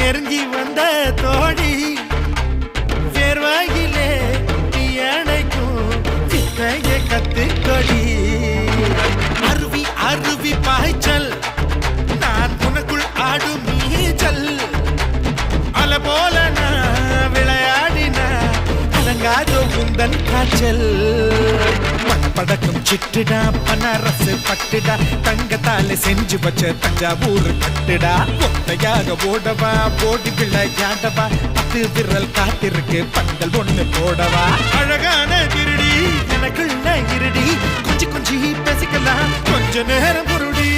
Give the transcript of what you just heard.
நெருங்கி வந்த தோழி வேர்வாயிலே அணைக்கும் சித்தைய கத்துக்கொடி அருவி அருவி பாய்ச்சல் நான் உனக்குள் ஆடும் நீச்சல் அல போல நான் விளையாடினா அலங்காதோ உந்தன் காய்ச்சல் படக்கும் சிட்டுடா பனரசு பட்டுடா தங்கத்தால செஞ்சு வச்ச தஞ்சாவூர் கட்டுடா ஒத்தையாக ஓடவா போடி விளையாடவா 10 விரல் காத்திருக்கு பந்தல் ஒண்ணு போடவா அழகான திருடி எனக்குள்ள இருடி கொஞ்சி கொஞ்சி பேசிக்கலாம் கொஞ்ச நேரம் பொருடி